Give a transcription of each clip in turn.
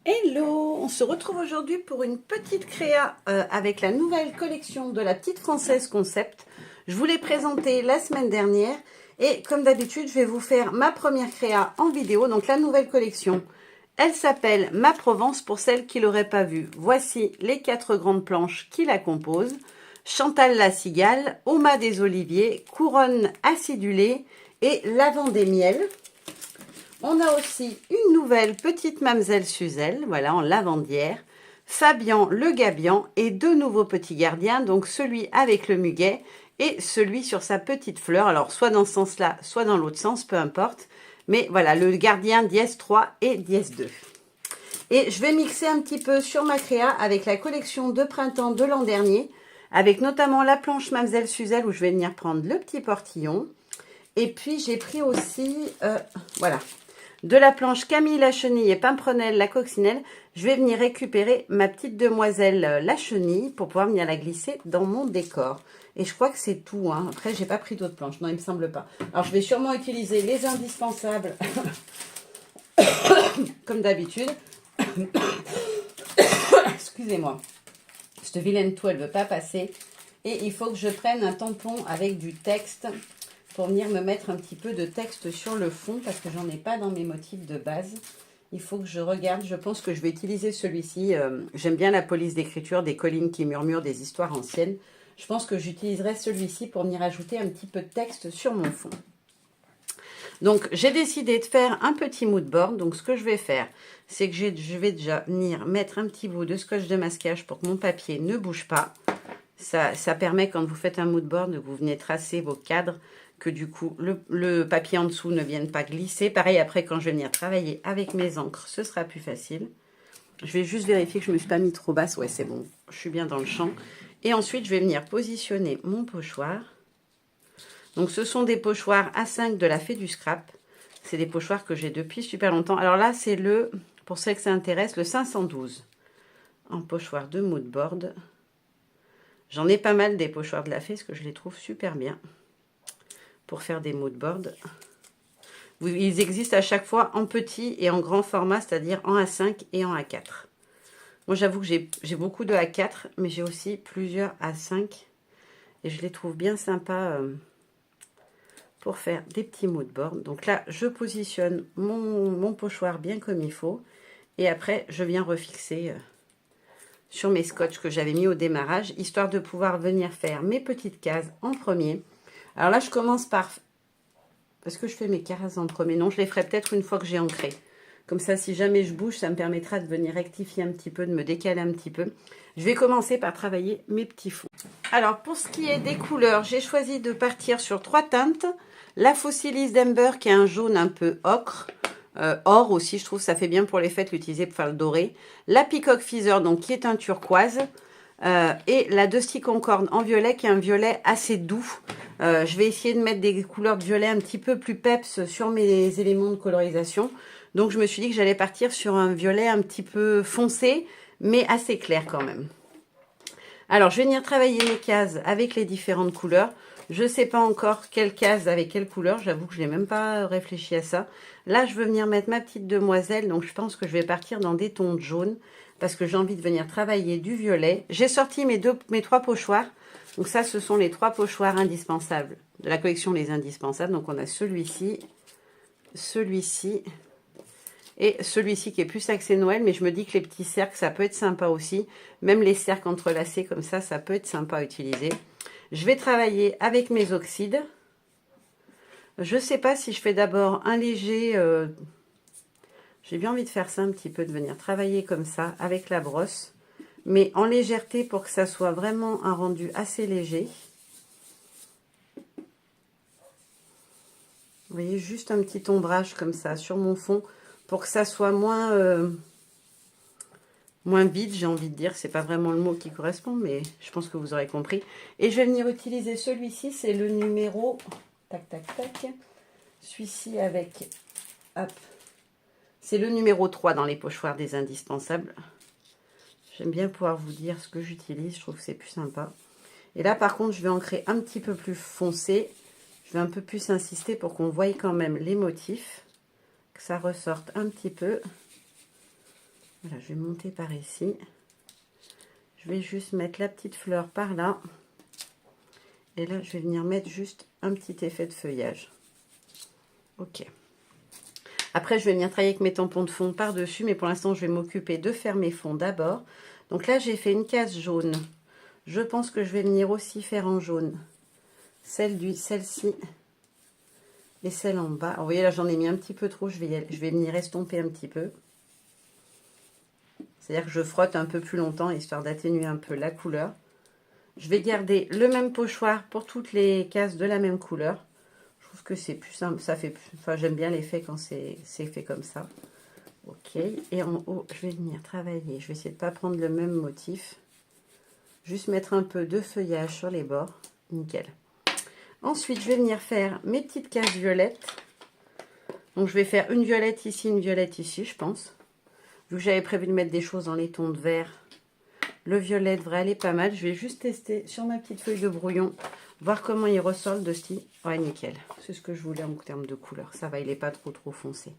Hello, on se retrouve aujourd'hui pour une petite créa avec la nouvelle collection de la Petite Française Concept. Je vous l'ai présentée la semaine dernière et comme d'habitude, je vais vous faire ma première créa en vidéo. Donc la nouvelle collection, elle s'appelle Ma Provence pour celles qui ne l'auraient pas vue. Voici les 4 grandes planches qui la composent. Chantal la cigale, Oma des oliviers, couronne acidulée et lavande des miels. On a aussi une nouvelle petite Mamselle Suzelle, voilà, en lavandière, Fabian le Gabian et 2 nouveaux petits gardiens, donc celui avec le muguet et celui sur sa petite fleur. Alors, soit dans ce sens-là, soit dans l'autre sens, peu importe. Mais voilà, le gardien dièse 3 et dièse 2. Et je vais mixer un petit peu sur ma créa avec la collection de printemps de l'an dernier, avec notamment la planche Mamselle Suzelle où je vais venir prendre le petit portillon. Et puis, j'ai pris aussi, voilà, de la planche Camille la chenille et Pimprenelle la coccinelle, je vais venir récupérer ma petite demoiselle la chenille pour pouvoir venir la glisser dans mon décor. Et je crois que c'est tout, hein. Après, j'ai pas pris d'autres planches, non, il me semble pas. Alors, je vais sûrement utiliser les indispensables, comme d'habitude. Excusez-moi. Cette vilaine toux, elle veut pas passer. Et il faut que je prenne un tampon avec du texte pour venir me mettre un petit peu de texte sur le fond parce que j'en ai pas dans mes motifs de base. Il faut que je regarde, je pense que je vais utiliser celui-ci. J'aime bien la police d'écriture des collines qui murmurent des histoires anciennes. Je pense que j'utiliserai celui-ci pour venir ajouter un petit peu de texte sur mon fond. Donc, j'ai décidé de faire un petit mood board. Donc, ce que je vais faire, c'est que je vais déjà venir mettre un petit bout de scotch de masquage pour que mon papier ne bouge pas. Ça permet, quand vous faites un mood board, que vous venez tracer vos cadres, que du coup, le papier en dessous ne vienne pas glisser. Pareil, après, quand je vais venir travailler avec mes encres, ce sera plus facile. Je vais juste vérifier que je ne me suis pas mis trop basse. Ouais, c'est bon, je suis bien dans le champ. Et ensuite, je vais venir positionner mon pochoir. Donc, ce sont des pochoirs A5 de la Fée du Scrap. C'est des pochoirs que j'ai depuis super longtemps. Alors là, c'est le, pour ceux que ça intéresse, le 512 en pochoir de mood board. J'en ai pas mal des pochoirs de la Fée, parce que je les trouve super bien pour faire des mood boards. Ils existent à chaque fois en petit et en grand format, c'est-à-dire en A5 et en A4. Moi, j'avoue que j'ai beaucoup de A4, mais j'ai aussi plusieurs A5. Et je les trouve bien sympas pour faire des petits mood boards. Donc là, je positionne mon pochoir bien comme il faut. Et après, je viens refixer sur mes scotch que j'avais mis au démarrage, histoire de pouvoir venir faire mes petites cases en premier. Alors là, je commence par... Est-ce que je fais mes cases en premier? Non, je les ferai peut-être une fois que j'ai ancré. Comme ça, si jamais je bouge, ça me permettra de venir rectifier un petit peu, de me décaler un petit peu. Je vais commencer par travailler mes petits fonds. Alors, pour ce qui est des couleurs, j'ai choisi de partir sur 3 teintes. La Fossilis d'Amber, qui est un jaune un peu ocre. Or aussi, je trouve que ça fait bien pour les fêtes, l'utiliser pour faire le doré. La Peacock Feather, donc qui est un turquoise. Et la Dusty Concorde en violet, qui est un violet assez doux. Je vais essayer de mettre des couleurs de violet un petit peu plus peps sur mes éléments de colorisation. Donc, je me suis dit que j'allais partir sur un violet un petit peu foncé, mais assez clair quand même. Alors, je vais venir travailler mes cases avec les différentes couleurs. Je ne sais pas encore quelle case avec quelle couleur. J'avoue que je n'ai même pas réfléchi à ça. Là, je veux venir mettre ma petite demoiselle. Donc, je pense que je vais partir dans des tons de jaune parce que j'ai envie de venir travailler du violet. J'ai sorti mes 3 pochoirs. Donc, ça, ce sont les 3 pochoirs indispensables de la collection Les Indispensables. Donc, on a celui-ci, celui-ci et celui-ci qui est plus axé Noël. Mais je me dis que les petits cercles, ça peut être sympa aussi. Même les cercles entrelacés comme ça peut être sympa à utiliser. Je vais travailler avec mes oxydes. Je ne sais pas si je fais d'abord un léger... j'ai bien envie de faire ça un petit peu, de venir travailler comme ça avec la brosse. Mais en légèreté pour que ça soit vraiment un rendu assez léger. Vous voyez, juste un petit ombrage comme ça sur mon fond pour que ça soit moins vide, j'ai envie de dire. C'est pas vraiment le mot qui correspond, mais je pense que vous aurez compris. Et je vais venir utiliser celui-ci, c'est le numéro... Tac, tac, tac. Celui-ci avec... Hop. C'est le numéro 3 dans les pochoirs des indispensables. J'aime bien pouvoir vous dire ce que j'utilise. Je trouve que c'est plus sympa. Et là, par contre, je vais ancrer un petit peu plus foncé. Je vais un peu plus insister pour qu'on voie quand même les motifs. Que ça ressorte un petit peu. Voilà, je vais monter par ici. Je vais juste mettre la petite fleur par là. Et là, je vais venir mettre juste un petit effet de feuillage. Ok. Après, je vais venir travailler avec mes tampons de fond par-dessus, mais pour l'instant, je vais m'occuper de faire mes fonds d'abord. Donc là, j'ai fait une case jaune. Je pense que je vais venir aussi faire en jaune celle-ci et celle en bas. Alors, vous voyez, là, j'en ai mis un petit peu trop. Je vais venir estomper un petit peu. C'est-à-dire que je frotte un peu plus longtemps, histoire d'atténuer un peu la couleur. Je vais garder le même pochoir pour toutes les cases de la même couleur. Je trouve que c'est plus simple, ça fait plus, enfin j'aime bien l'effet quand c'est fait comme ça. Ok, et en haut, je vais venir travailler. Je vais essayer de ne pas prendre le même motif. Juste mettre un peu de feuillage sur les bords. Nickel. Ensuite, je vais venir faire mes petites cases violettes. Donc je vais faire une violette ici, une violette ici, je pense. Vu que j'avais prévu de mettre des choses dans les tons de vert, le violet devrait aller pas mal. Je vais juste tester sur ma petite feuille de brouillon, voir comment il ressort le Dusty. Ouais, nickel. C'est ce que je voulais en termes de couleur. Ça va, il n'est pas trop foncé.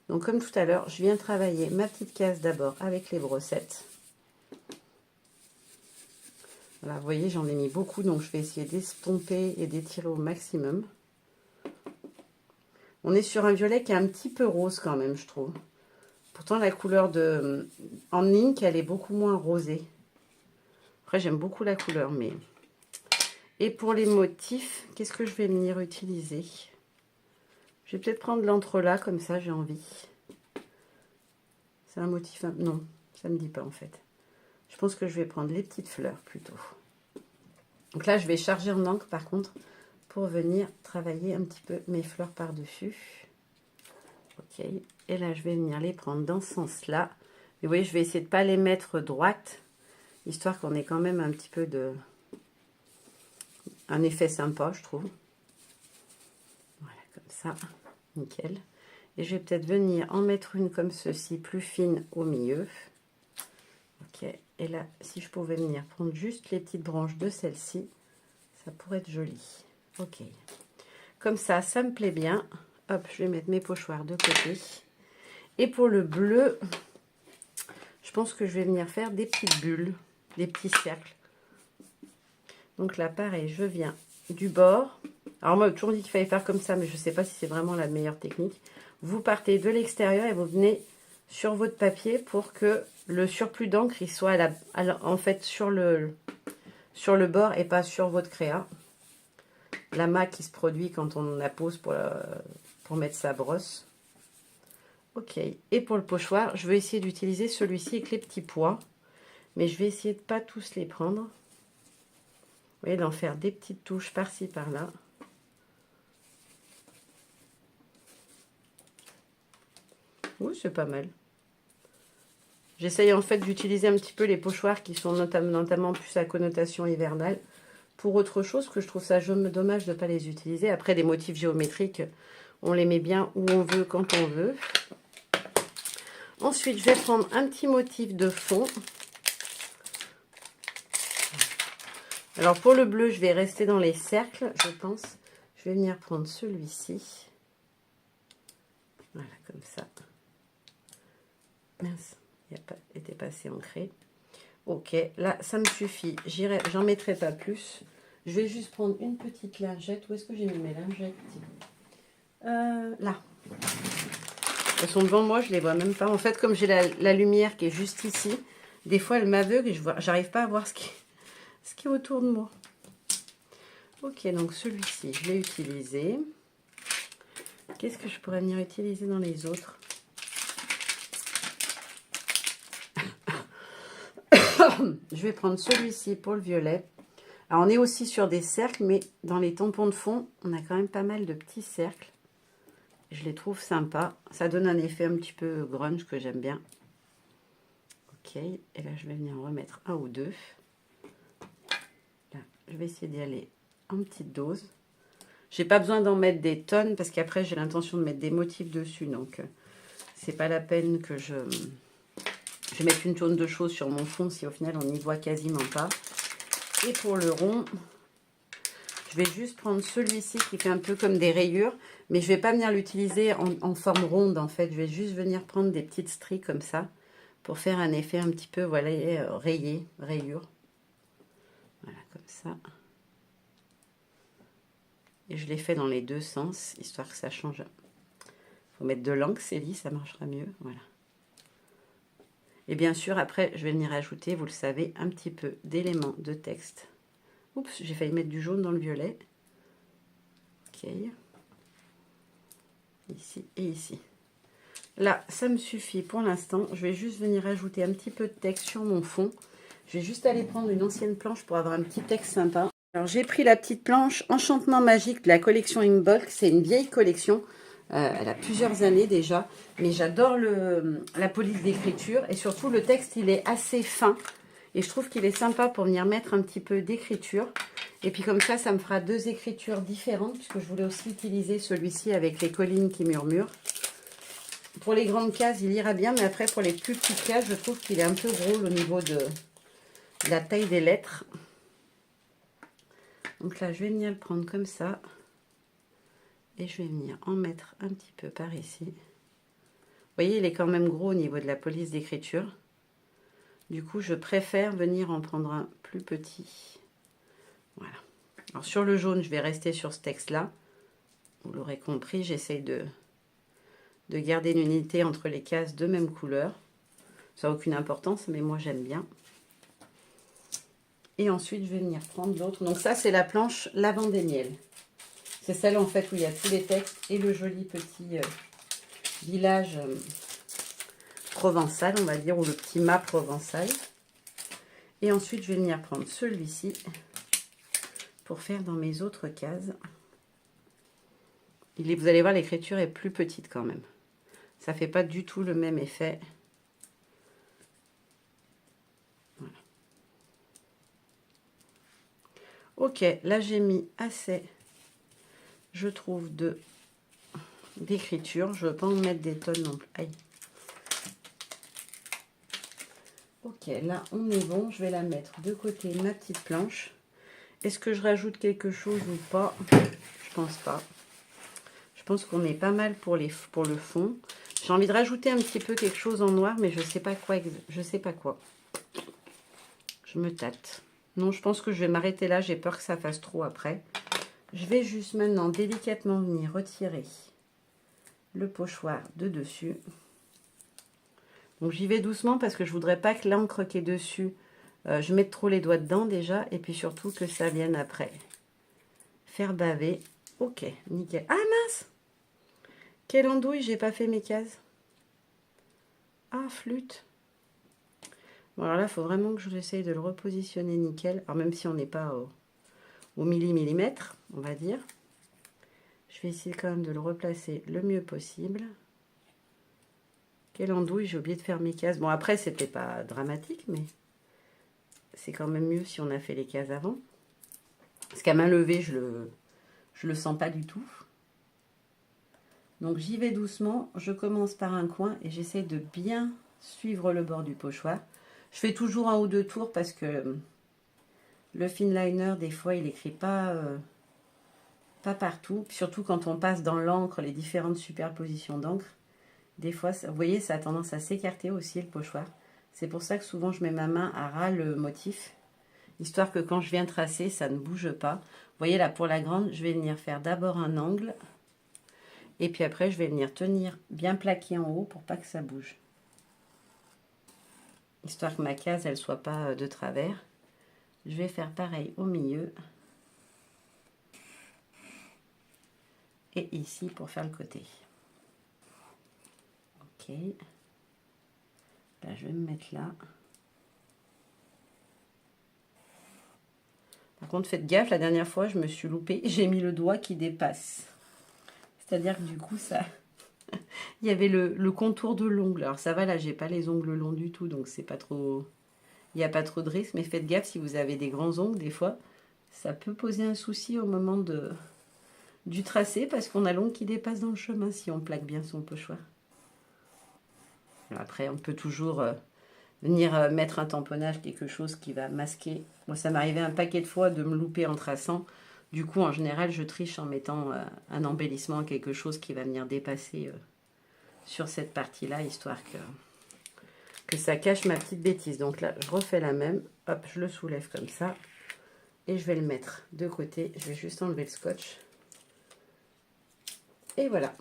Donc, comme tout à l'heure, je viens travailler ma petite case d'abord avec les brossettes. Voilà, vous voyez, j'en ai mis beaucoup, donc je vais essayer d'estomper et d'étirer au maximum. On est sur un violet qui est un petit peu rose quand même, je trouve. Pourtant, la couleur en ink, elle est beaucoup moins rosée. Après, j'aime beaucoup la couleur, mais... Et pour les motifs, qu'est-ce que je vais venir utiliser? Je vais peut-être prendre l'entrelac, comme ça, j'ai envie. C'est un motif... Non, ça ne me dit pas, en fait. Je pense que je vais prendre les petites fleurs, plutôt. Donc là, je vais charger en encre, par contre, pour venir travailler un petit peu mes fleurs par-dessus. Ok. Et là, je vais venir les prendre dans ce sens-là. Et vous voyez, je vais essayer de ne pas les mettre droites, histoire qu'on ait quand même un petit peu de... un effet sympa, je trouve. Voilà, comme ça. Nickel. Et je vais peut-être venir en mettre une comme ceci, plus fine au milieu. Ok. Et là, si je pouvais venir prendre juste les petites branches de celle-ci, ça pourrait être joli. Ok. Comme ça, ça me plaît bien. Hop, je vais mettre mes pochoirs de côté. Et pour le bleu, je pense que je vais venir faire des petites bulles, des petits cercles. Donc là, pareil, je viens du bord. Alors moi, j'ai toujours dit qu'il fallait faire comme ça, mais je ne sais pas si c'est vraiment la meilleure technique. Vous partez de l'extérieur et vous venez sur votre papier pour que le surplus d'encre il soit en fait sur le bord et pas sur votre créa. L'amas qui se produit quand on la pose pour mettre sa brosse. Ok, et pour le pochoir, je vais essayer d'utiliser celui-ci avec les petits pois. Mais je vais essayer de ne pas tous les prendre. Vous voyez, d'en faire des petites touches par-ci, par-là. Oui, c'est pas mal. J'essaye en fait d'utiliser un petit peu les pochoirs qui sont notamment plus à connotation hivernale pour autre chose, que je trouve ça dommage de ne pas les utiliser. Après, des motifs géométriques, on les met bien où on veut, quand on veut. Ensuite, je vais prendre un petit motif de fond. Alors, pour le bleu, je vais rester dans les cercles, je pense. Je vais venir prendre celui-ci. Voilà, comme ça. Mince, il n'a pas été passé ancré. Ok, là, ça me suffit. J'en mettrai pas plus. Je vais juste prendre une petite lingette. Où est-ce que j'ai mis mes lingettes? Là. Elles sont devant moi, je les vois même pas. En fait, comme j'ai la lumière qui est juste ici, des fois, elle m'aveugle et j'arrive pas à voir ce qui est autour de moi. Ok, donc celui-ci, je l'ai utilisé. Qu'est-ce que je pourrais venir utiliser dans les autres? Je vais prendre celui-ci pour le violet. Alors, on est aussi sur des cercles, mais dans les tampons de fond, on a quand même pas mal de petits cercles. Je les trouve sympas. Ça donne un effet un petit peu grunge que j'aime bien. Ok, et là, je vais venir en remettre un ou deux. Là, je vais essayer d'y aller en petite dose. J'ai pas besoin d'en mettre des tonnes parce qu'après, j'ai l'intention de mettre des motifs dessus. Donc, c'est pas la peine que je vais mettre une tonne de choses sur mon fond si au final, on n'y voit quasiment pas. Et pour le rond, je vais juste prendre celui-ci qui fait un peu comme des rayures. Mais je ne vais pas venir l'utiliser en forme ronde en fait. Je vais juste venir prendre des petites stries comme ça pour faire un effet un petit peu, voilà, rayé, rayure. Voilà, comme ça. Et je l'ai fait dans les deux sens, histoire que ça change. Il faut mettre de l'encre, Célie, ça marchera mieux. Voilà. Et bien sûr, après, je vais venir ajouter, vous le savez, un petit peu d'éléments de texte. Oups, j'ai failli mettre du jaune dans le violet. Ok. Ici et ici. Là, ça me suffit pour l'instant. Je vais juste venir ajouter un petit peu de texte sur mon fond. Je vais juste aller prendre une ancienne planche pour avoir un petit texte sympa. Alors, j'ai pris la petite planche Enchantement Magique de la collection Inkbolk. C'est une vieille collection. Elle a plusieurs années déjà. Mais j'adore la police d'écriture. Et surtout, le texte, il est assez fin. Et je trouve qu'il est sympa pour venir mettre un petit peu d'écriture. Et puis comme ça me fera deux écritures différentes. Puisque je voulais aussi utiliser celui-ci avec les collines qui murmurent. Pour les grandes cases, il ira bien. Mais après, pour les plus petites cases, je trouve qu'il est un peu gros au niveau de la taille des lettres. Donc là, je vais venir le prendre comme ça. Et je vais venir en mettre un petit peu par ici. Vous voyez, il est quand même gros au niveau de la police d'écriture. Du coup, je préfère venir en prendre un plus petit. Voilà. Alors, sur le jaune, je vais rester sur ce texte-là. Vous l'aurez compris, j'essaye de garder une unité entre les cases de même couleur. Ça n'a aucune importance, mais moi, j'aime bien. Et ensuite, je vais venir prendre l'autre. Donc ça, c'est la planche Lavande et Miel. C'est celle, en fait, où il y a tous les textes et le joli petit village provençal, on va dire, ou le petit mât provençal. Et ensuite, je vais venir prendre celui-ci pour faire dans mes autres cases. Vous allez voir, l'écriture est plus petite quand même. Ça ne fait pas du tout le même effet. Voilà. Ok, là j'ai mis assez, je trouve, d'écriture. Je ne veux pas en mettre des tonnes non plus. Aïe. Ok, là on est bon. Je vais la mettre de côté, ma petite planche. Est-ce que je rajoute quelque chose ou pas? Je pense pas. Je pense qu'on est pas mal pour le fond. J'ai envie de rajouter un petit peu quelque chose en noir, mais je sais pas quoi. Je sais pas quoi. Je me tâte. Non, je pense que je vais m'arrêter là. J'ai peur que ça fasse trop après. Je vais juste maintenant délicatement venir retirer le pochoir de dessus. Donc j'y vais doucement parce que je voudrais pas que l'encre qui est dessus, je mette trop les doigts dedans déjà. Et puis surtout que ça vienne après faire baver. Ok, nickel. Ah mince! Quelle andouille, j'ai pas fait mes cases. Ah, flûte. Bon, alors là, il faut vraiment que j'essaye de le repositionner nickel. Alors même si on n'est pas au millimètre, on va dire. Je vais essayer quand même de le replacer le mieux possible. Quelle andouille, j'ai oublié de faire mes cases. Bon, après, c'était pas dramatique, mais c'est quand même mieux si on a fait les cases avant. Parce qu'à main levée, je le sens pas du tout. Donc j'y vais doucement, je commence par un coin et j'essaie de bien suivre le bord du pochoir. Je fais toujours un ou deux tours parce que le finliner, des fois, il n'écrit pas partout. Surtout quand on passe dans l'encre, les différentes superpositions d'encre. Des fois, vous voyez, ça a tendance à s'écarter aussi, le pochoir. C'est pour ça que souvent, je mets ma main à ras le motif. Histoire que quand je viens tracer, ça ne bouge pas. Vous voyez, là, pour la grande, je vais venir faire d'abord un angle. Et puis après, je vais venir tenir bien plaqué en haut pour pas que ça bouge. Histoire que ma case, elle soit pas de travers. Je vais faire pareil au milieu. Et ici pour faire le côté. Ok. Là, je vais me mettre là. Par contre, faites gaffe, la dernière fois, je me suis loupée. J'ai mis le doigt qui dépasse. C'est-à-dire que du coup, ça... Il y avait le contour de l'ongle. Alors ça va, là, j'ai pas les ongles longs du tout, donc c'est pas trop... Il n'y a pas trop de risque, mais faites gaffe si vous avez des grands ongles, des fois, ça peut poser un souci au moment du tracé, parce qu'on a l'ongle qui dépasse dans le chemin si on plaque bien son pochoir. Après, on peut toujours venir mettre un tamponnage, quelque chose qui va masquer. Moi, ça m'arrivait un paquet de fois de me louper en traçant. Du coup, en général, je triche en mettant un embellissement, quelque chose qui va venir dépasser sur cette partie-là, histoire que que ça cache ma petite bêtise. Donc là, je refais la même. Hop, je le soulève comme ça. Et je vais le mettre de côté. Je vais juste enlever le scotch. Et voilà.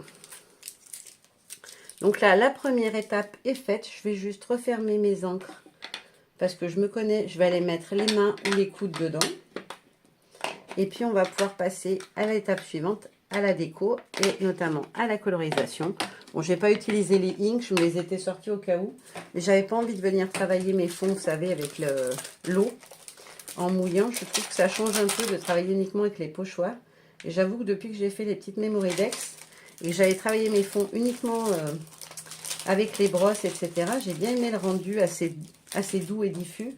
Donc là, la première étape est faite. Je vais juste refermer mes encres. Parce que je me connais, je vais aller mettre les mains ou les coudes dedans. Et puis, on va pouvoir passer à l'étape suivante, à la déco et notamment à la colorisation. Bon, je n'ai pas utilisé les inks, je me les étais sortis au cas où. Mais j'avais pas envie de venir travailler mes fonds, vous savez, avec l'eau en mouillant. Je trouve que ça change un peu de travailler uniquement avec les pochoirs. Et j'avoue que depuis que j'ai fait les petites Memory Dex et que j'avais travaillé mes fonds uniquement avec les brosses, etc., j'ai bien aimé le rendu assez doux et diffus.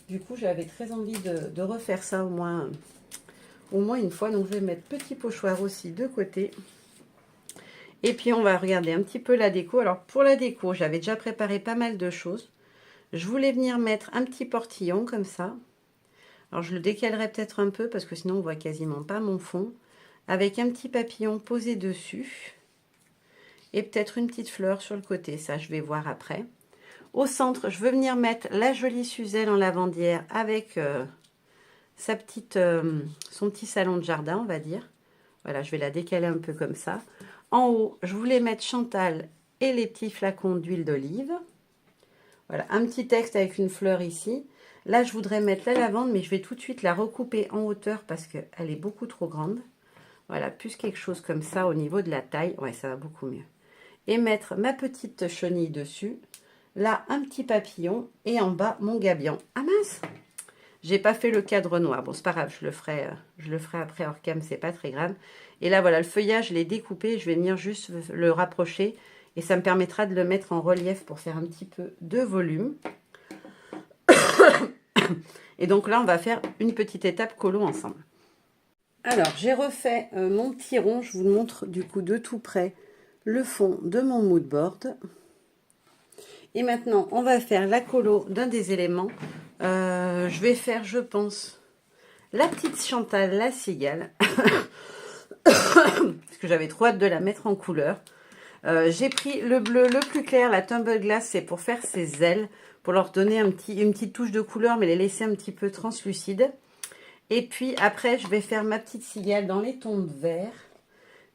Du coup, j'avais très envie de refaire ça au moins une fois. Donc, je vais mettre petit pochoir aussi de côté. Et puis, on va regarder un petit peu la déco. Alors, pour la déco, j'avais déjà préparé pas mal de choses. Je voulais venir mettre un petit portillon comme ça. Alors, je le décalerai peut-être un peu parce que sinon, on voit quasiment pas mon fond. Avec un petit papillon posé dessus. Et peut-être une petite fleur sur le côté. Ça, je vais voir après. Au centre, je veux venir mettre la jolie Suzelle en lavandière avec son petit salon de jardin, on va dire. Voilà, je vais la décaler un peu comme ça. En haut, je voulais mettre Chantal et les petits flacons d'huile d'olive. Voilà, un petit texte avec une fleur ici. Là, je voudrais mettre la lavande, mais je vais tout de suite la recouper en hauteur parce qu'elle est beaucoup trop grande. Voilà, plus quelque chose comme ça au niveau de la taille. Ouais, ça va beaucoup mieux. Et mettre ma petite chenille dessus. Là, un petit papillon. Et en bas, mon gabion. Ah mince! J'ai pas fait le cadre noir. Bon, c'est pas grave, je le ferai après hors cam, c'est pas très grave. Et là, voilà, le feuillage, je l'ai découpé. Je vais venir juste le rapprocher. Et ça me permettra de le mettre en relief pour faire un petit peu de volume. Et donc là, on va faire une petite étape colo ensemble. Alors, j'ai refait mon petit rond. Je vous le montre du coup de tout près le fond de mon mood board. Et maintenant, on va faire la colo d'un des éléments. Je vais faire, je pense, la petite Chantal, la cigale. Parce que j'avais trop hâte de la mettre en couleur. J'ai pris le bleu le plus clair, la Tumble Glass, c'est pour faire ses ailes, pour leur donner une petite touche de couleur, mais les laisser un petit peu translucides. Et puis après, je vais faire ma petite cigale dans les tons de vert.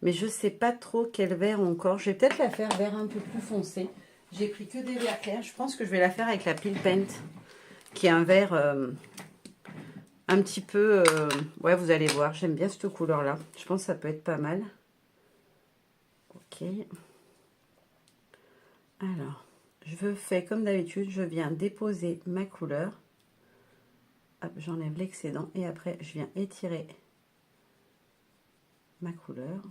Mais je ne sais pas trop quel vert encore. Je vais peut-être la faire vert un peu plus foncé. J'ai pris que des verts clairs. Je pense que je vais la faire avec la Peel Paint, qui est un vert un petit peu... ouais, vous allez voir, j'aime bien cette couleur-là. Je pense que ça peut être pas mal. Ok. Alors, je fais comme d'habitude, je viens déposer ma couleur. Hop, j'enlève l'excédent et après, je viens étirer ma couleur.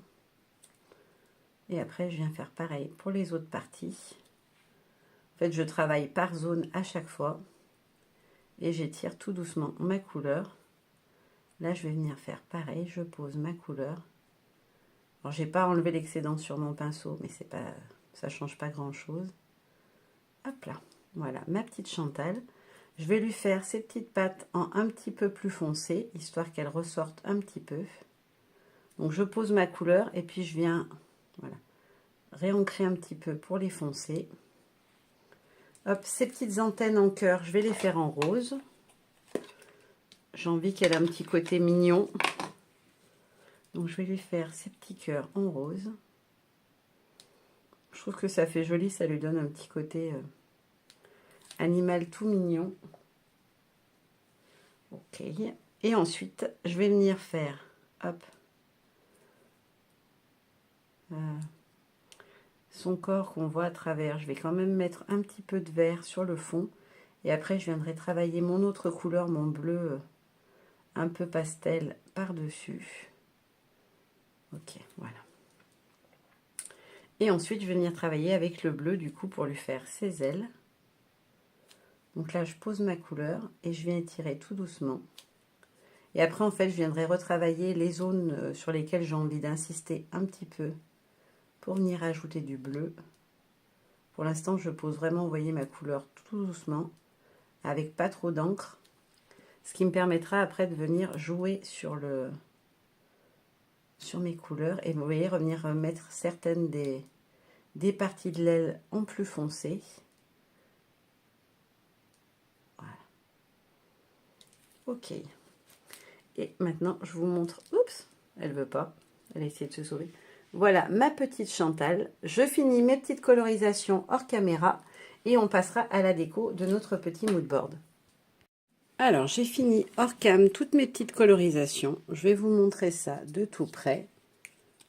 Et après, je viens faire pareil pour les autres parties. En fait, je travaille par zone à chaque fois. Et j'étire tout doucement ma couleur. Là, je vais venir faire pareil. Je pose ma couleur. Alors, j'ai pas enlevé l'excédent sur mon pinceau, mais c'est pas, ça change pas grand-chose. Hop là. Voilà, ma petite Chantal. Je vais lui faire ses petites pattes en un petit peu plus foncé, histoire qu'elle ressorte un petit peu. Donc, je pose ma couleur et puis je viens, voilà, réancrer un petit peu pour les foncer. Hop, ces petites antennes en cœur, je vais les faire en rose. J'ai envie qu'elle ait un petit côté mignon. Donc, je vais lui faire ces petits cœurs en rose. Je trouve que ça fait joli, ça lui donne un petit côté animal tout mignon. Ok. Et ensuite, je vais venir faire, hop, son corps qu'on voit à travers. Je vais quand même mettre un petit peu de vert sur le fond. Et après, je viendrai travailler mon autre couleur, mon bleu un peu pastel par-dessus. Ok, voilà. Et ensuite, je vais venir travailler avec le bleu, du coup, pour lui faire ses ailes. Donc là, je pose ma couleur et je viens étirer tout doucement. Et après, en fait, je viendrai retravailler les zones sur lesquelles j'ai envie d'insister un petit peu pour venir ajouter du bleu. Pour l'instant, je pose vraiment, vous voyez, ma couleur tout doucement, avec pas trop d'encre. Ce qui me permettra après de venir jouer sur mes couleurs. Et vous voyez, revenir mettre certaines des parties de l'aile en plus foncé. Ok. Et maintenant, je vous montre. Oups, elle veut pas. Elle a essayé de se sauver. Voilà ma petite Chantal. Je finis mes petites colorisations hors caméra et on passera à la déco de notre petit mood board. Alors, j'ai fini hors cam toutes mes petites colorisations. Je vais vous montrer ça de tout près,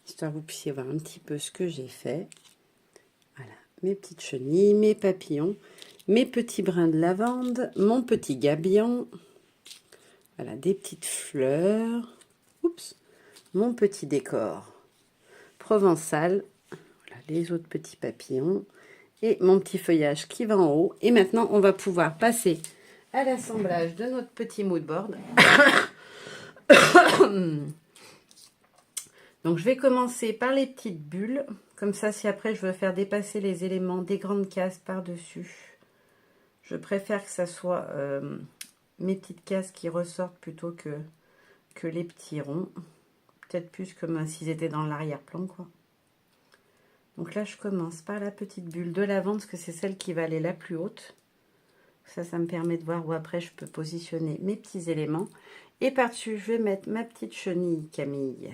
histoire que vous puissiez voir un petit peu ce que j'ai fait. Voilà, mes petites chenilles, mes papillons, mes petits brins de lavande, mon petit gabion. Voilà, des petites fleurs. Oups, mon petit décor provençal. Voilà, les autres petits papillons. Et mon petit feuillage qui va en haut. Et maintenant, on va pouvoir passer à l'assemblage de notre petit mood board. Donc, je vais commencer par les petites bulles. Comme ça, si après, je veux faire dépasser les éléments des grandes cases par-dessus, je préfère que ça soit mes petites cases qui ressortent plutôt que les petits ronds. Peut-être plus comme s'ils étaient dans l'arrière-plan, quoi. Donc là, je commence par la petite bulle de lavande, parce que c'est celle qui va aller la plus haute. Ça me permet de voir où après je peux positionner mes petits éléments. Et par-dessus, je vais mettre ma petite chenille Camille,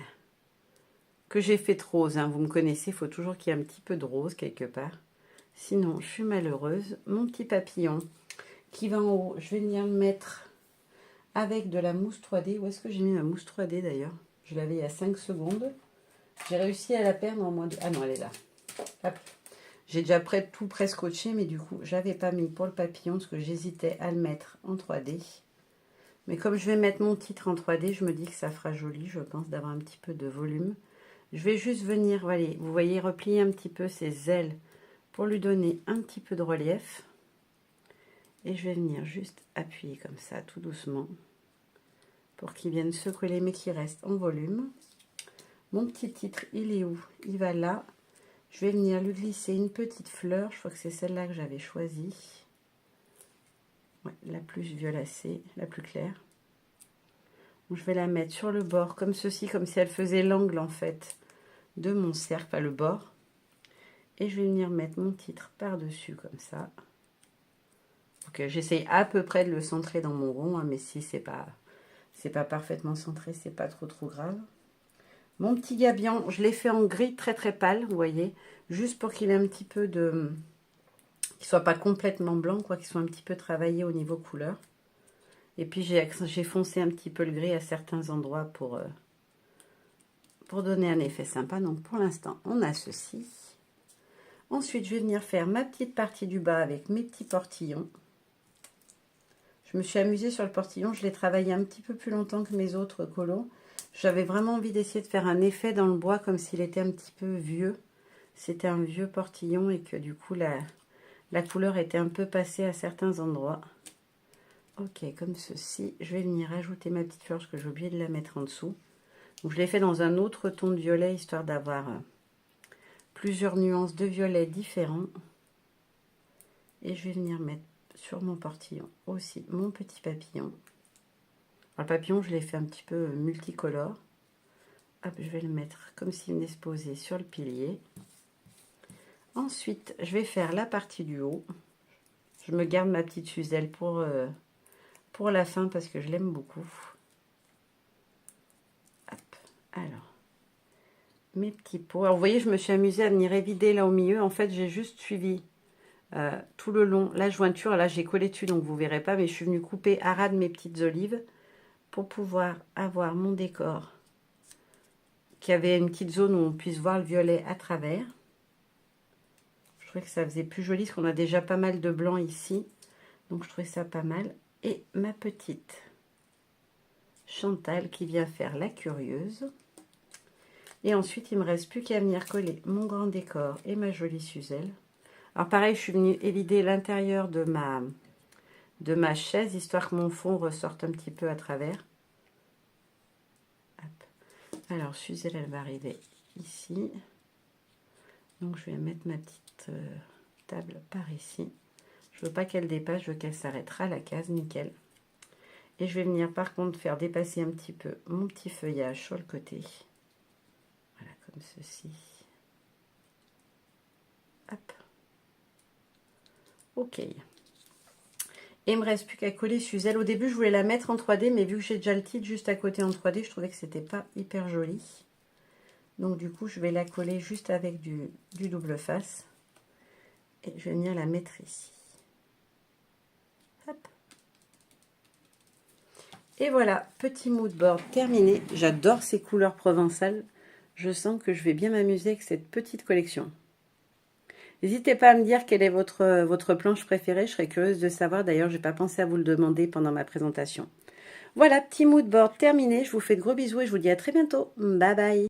que j'ai faite rose. Hein. Vous me connaissez, il faut toujours qu'il y ait un petit peu de rose quelque part. Sinon, je suis malheureuse. Mon petit papillon qui va en haut, je vais venir le mettre avec de la mousse 3D. Où est-ce que j'ai mis ma mousse 3D d'ailleurs? Je l'avais il y a 5 secondes. J'ai réussi à la perdre en moins de... Ah non, elle est là. Hop. J'ai déjà tout pré-scotché, mais du coup, j'avais pas mis pour le papillon parce que j'hésitais à le mettre en 3D. Mais comme je vais mettre mon titre en 3D, je me dis que ça fera joli, je pense, d'avoir un petit peu de volume. Je vais juste venir, voilà, vous voyez, replier un petit peu ses ailes pour lui donner un petit peu de relief. Et je vais venir juste appuyer comme ça, tout doucement, pour qu'il vienne se coller, mais qu'il reste en volume. Mon petit titre, il est où? Il va là. Je vais venir lui glisser une petite fleur. Je crois que c'est celle-là que j'avais choisie. Ouais, la plus violacée, la plus claire. Donc, je vais la mettre sur le bord, comme ceci, comme si elle faisait l'angle, en fait, de mon cercle, pas le bord. Et je vais venir mettre mon titre par-dessus, comme ça. Donc, j'essaye à peu près de le centrer dans mon rond, hein, mais si c'est pas parfaitement centré, c'est pas trop grave. Mon petit gabion, je l'ai fait en gris très très pâle, vous voyez, juste pour qu'il ait un petit peu de... qu'il soit pas complètement blanc, quoi, qu'il soit un petit peu travaillé au niveau couleur. Et puis j'ai foncé un petit peu le gris à certains endroits pour donner un effet sympa. Donc pour l'instant, on a ceci. Ensuite, je vais venir faire ma petite partie du bas avec mes petits portillons. Je me suis amusée sur le portillon, je l'ai travaillé un petit peu plus longtemps que mes autres colos. J'avais vraiment envie d'essayer de faire un effet dans le bois comme s'il était un petit peu vieux. C'était un vieux portillon et que du coup la couleur était un peu passée à certains endroits. Ok, comme ceci. Je vais venir ajouter ma petite fleur parce que j'ai oublié de la mettre en dessous. Donc je l'ai fait dans un autre ton de violet histoire d'avoir plusieurs nuances de violet différents. Et je vais venir mettre sur mon portillon aussi mon petit papillon. Alors, le papillon, je l'ai fait un petit peu multicolore. Hop, je vais le mettre comme s'il venait se poser sur le pilier. Ensuite, je vais faire la partie du haut. Je me garde ma petite Suzelle pour la fin parce que je l'aime beaucoup. Hop, alors, mes petits pots. Alors, vous voyez, je me suis amusée à venir évider là au milieu. En fait, j'ai juste suivi tout le long la jointure. Là, j'ai collé dessus, donc vous ne verrez pas, mais je suis venue couper à ras de mes petites olives pour pouvoir avoir mon décor qui avait une petite zone où on puisse voir le violet à travers. Je trouvais que ça faisait plus joli parce qu'on a déjà pas mal de blanc ici. Donc je trouvais ça pas mal. Et ma petite Chantal qui vient faire la curieuse. Et ensuite, il me reste plus qu'à venir coller mon grand décor et ma jolie Suzelle. Alors pareil, je suis venue évider l'intérieur de ma chaise, histoire que mon fond ressorte un petit peu à travers. Hop. Alors Suzelle, elle va arriver ici. Donc je vais mettre ma petite table par ici. Je veux pas qu'elle dépasse, je veux qu'elle s'arrêtera à la case, nickel. Et je vais venir par contre faire dépasser un petit peu mon petit feuillage sur le côté. Voilà, comme ceci. Hop. Ok. Et il me reste plus qu'à coller Suzelle. Au début, je voulais la mettre en 3D, mais vu que j'ai déjà le titre juste à côté en 3D, je trouvais que c'était pas hyper joli. Donc du coup, je vais la coller juste avec du double face. Et je vais venir la mettre ici. Hop. Et voilà, petit mood board terminé. J'adore ces couleurs provençales. Je sens que je vais bien m'amuser avec cette petite collection. N'hésitez pas à me dire quelle est votre planche préférée. Je serais curieuse de savoir. D'ailleurs, je n'ai pas pensé à vous le demander pendant ma présentation. Voilà, petit mood board terminé. Je vous fais de gros bisous et je vous dis à très bientôt. Bye bye.